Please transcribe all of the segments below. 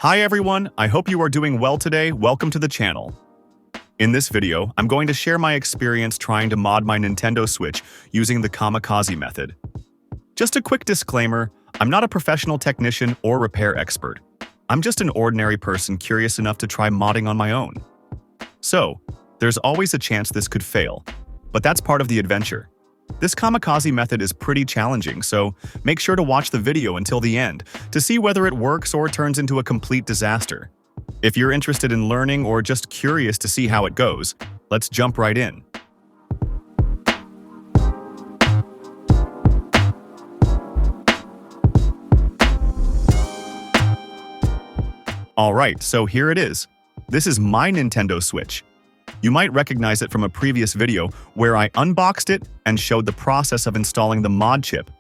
Hi everyone, I hope you are doing well today. Welcome to the channel. In this video, I'm going to share my experience trying to mod my Nintendo Switch using the Kamikaze method. Just a quick disclaimer, I'm not a professional technician or repair expert. I'm just an ordinary person curious enough to try modding on my own. So, there's always a chance this could fail, but that's part of the adventure. This Kamikaze method is pretty challenging, so make sure to watch the video until the end to see whether it works or turns into a complete disaster. If you're interested in learning or just curious to see how it goes, let's jump right in. Alright, so here it is. This is my Nintendo Switch. You might recognize it from a previous video where I unboxed it and showed the process of installing the mod chip.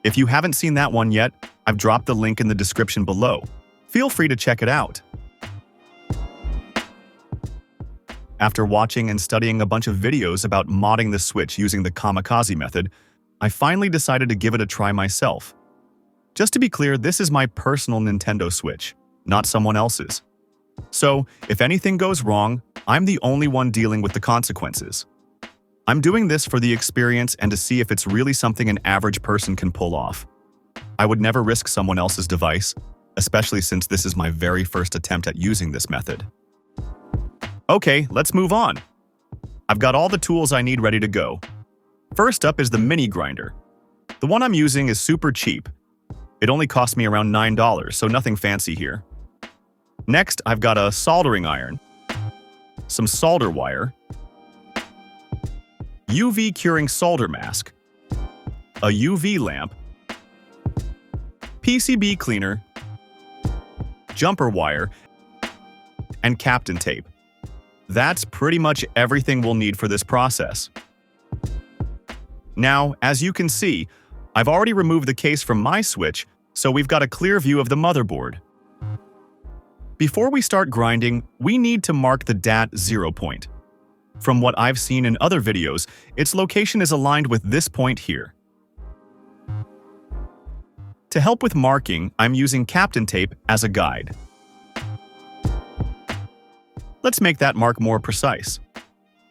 If you haven't seen that one yet, I've dropped the link in the description below. Feel free to check it out. After watching and studying a bunch of videos about modding the Switch using the Kamikaze method, I finally decided to give it a try myself. Just to be clear, this is my personal Nintendo Switch, not someone else's. So, if anything goes wrong, I'm the only one dealing with the consequences. I'm doing this for the experience and to see if it's really something an average person can pull off. I would never risk someone else's device, especially since this is my very first attempt at using this method. Okay, let's move on. I've got all the tools I need ready to go. First up is the mini grinder. The one I'm using is super cheap. It only cost me around $9, so nothing fancy here. Next, I've got a soldering iron, some solder wire, UV curing solder mask, a UV lamp, PCB cleaner, jumper wire, and Kapton tape. That's pretty much everything we'll need for this process. Now, as you can see, I've already removed the case from my Switch, so we've got a clear view of the motherboard. Before we start grinding, we need to mark the DAT 0 point. From what I've seen in other videos, its location is aligned with this point here. To help with marking, I'm using Kapton tape as a guide. Let's make that mark more precise.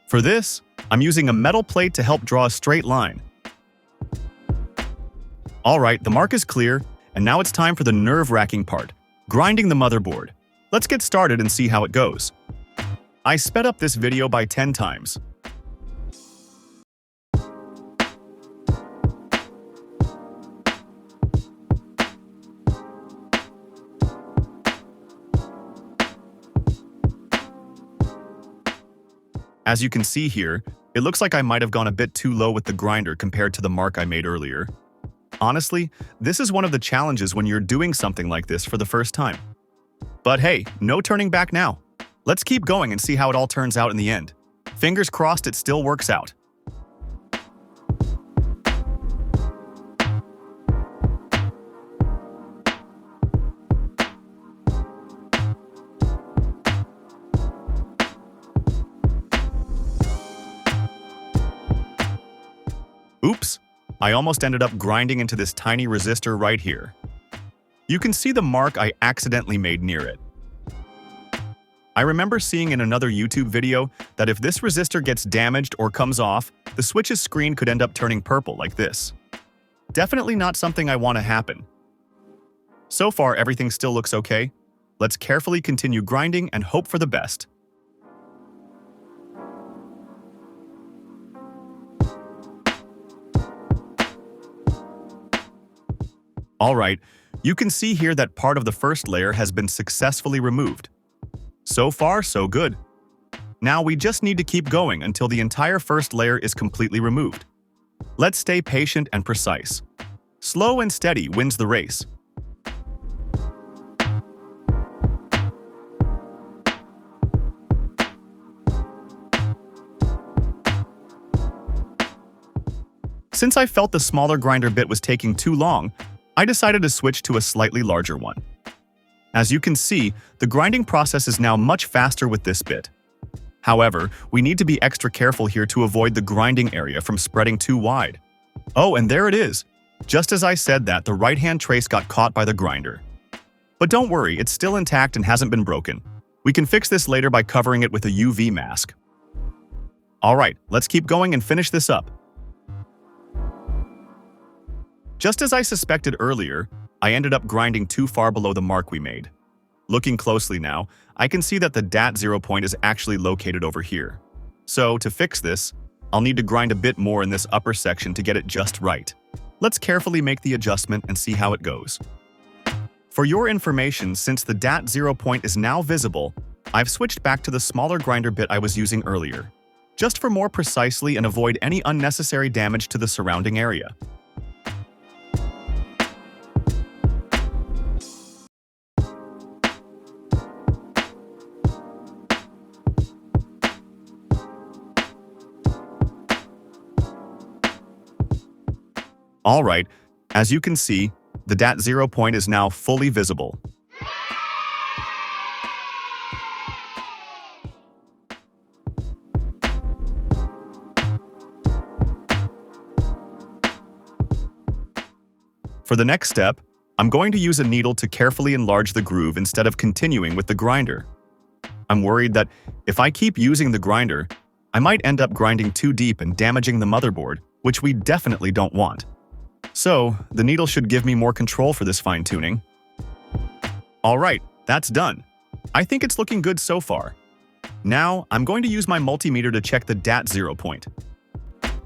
For this, I'm using a metal plate to help draw a straight line. Alright, the mark is clear, and now it's time for the nerve-wracking part, grinding the motherboard. Let's get started and see how it goes. I sped up this video by 10 times. As you can see here, it looks like I might have gone a bit too low with the grinder compared to the mark I made earlier. Honestly, this is one of the challenges when you're doing something like this for the first time. But hey, no turning back now. Let's keep going and see how it all turns out in the end. Fingers crossed it still works out. Oops, I almost ended up grinding into this tiny resistor right here. You can see the mark I accidentally made near it. I remember seeing in another YouTube video that if this resistor gets damaged or comes off, the Switch's screen could end up turning purple like this. Definitely not something I want to happen. So far, everything still looks okay. Let's carefully continue grinding and hope for the best. Alright, you can see here that part of the first layer has been successfully removed. So far, so good. Now we just need to keep going until the entire first layer is completely removed. Let's stay patient and precise. Slow and steady wins the race. Since I felt the smaller grinder bit was taking too long, I decided to switch to a slightly larger one. As you can see, the grinding process is now much faster with this bit. However, we need to be extra careful here to avoid the grinding area from spreading too wide. Oh, and there it is! Just as I said that, the right-hand trace got caught by the grinder. But don't worry, it's still intact and hasn't been broken. We can fix this later by covering it with a UV mask. Alright, let's keep going and finish this up. Just as I suspected earlier, I ended up grinding too far below the mark we made. Looking closely now, I can see that the DAT0 point is actually located over here. So, to fix this, I'll need to grind a bit more in this upper section to get it just right. Let's carefully make the adjustment and see how it goes. For your information, since the DAT0 point is now visible, I've switched back to the smaller grinder bit I was using earlier, just for more precisely and avoid any unnecessary damage to the surrounding area. Alright, as you can see, the DAT0 point is now fully visible. For the next step, I'm going to use a needle to carefully enlarge the groove instead of continuing with the grinder. I'm worried that if I keep using the grinder, I might end up grinding too deep and damaging the motherboard, which we definitely don't want. So, the needle should give me more control for this fine-tuning. Alright, that's done. I think it's looking good so far. Now, I'm going to use my multimeter to check the DAT0 point.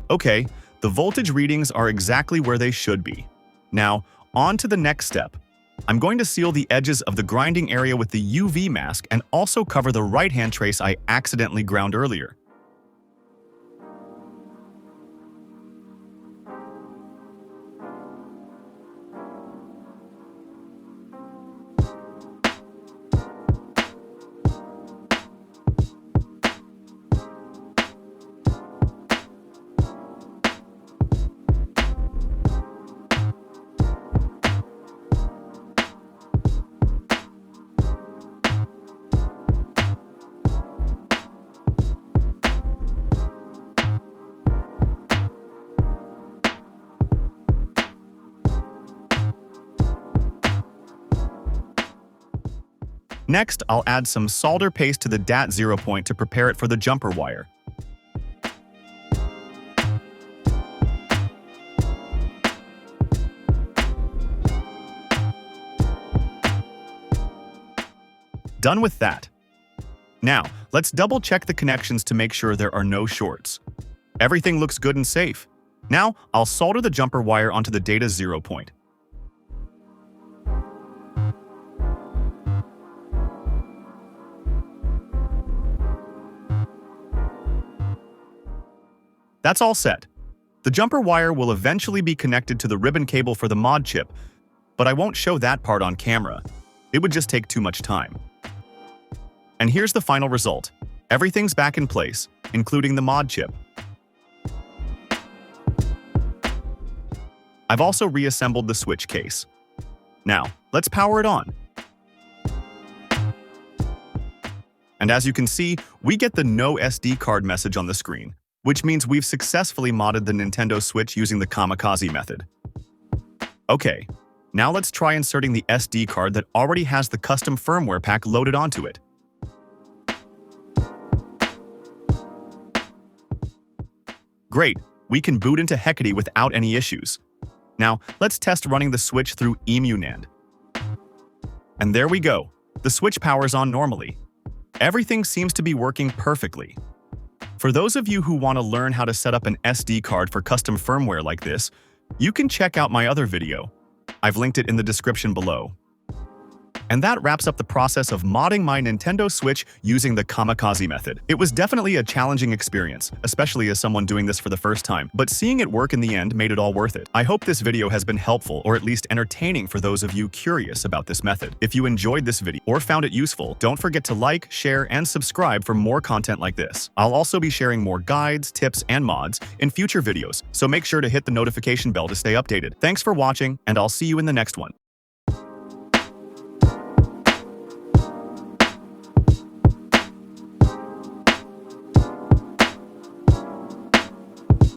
Okay, the voltage readings are exactly where they should be. Now, on to the next step. I'm going to seal the edges of the grinding area with the UV mask and also cover the right-hand trace I accidentally ground earlier. Next, I'll add some solder paste to the DAT0 point to prepare it for the jumper wire. Done with that. Now, let's double-check the connections to make sure there are no shorts. Everything looks good and safe. Now, I'll solder the jumper wire onto the DAT0 point. That's all set. The jumper wire will eventually be connected to the ribbon cable for the mod chip, but I won't show that part on camera. It would just take too much time. And here's the final result. Everything's back in place, including the mod chip. I've also reassembled the switch case. Now, let's power it on. And as you can see, we get the no SD card message on the screen, which means we've successfully modded the Nintendo Switch using the Kamikaze method. Okay, now let's try inserting the SD card that already has the custom firmware pack loaded onto it. Great, we can boot into Hekate without any issues. Now, let's test running the Switch through EmuNAND. And there we go, the Switch powers on normally. Everything seems to be working perfectly. For those of you who want to learn how to set up an SD card for custom firmware like this, you can check out my other video. I've linked it in the description below. And that wraps up the process of modding my Nintendo Switch using the Kamikaze method. It was definitely a challenging experience, especially as someone doing this for the first time, but seeing it work in the end made it all worth it. I hope this video has been helpful or at least entertaining for those of you curious about this method. If you enjoyed this video or found it useful, don't forget to like, share, and subscribe for more content like this. I'll also be sharing more guides, tips, and mods in future videos, so make sure to hit the notification bell to stay updated. Thanks for watching, and I'll see you in the next one.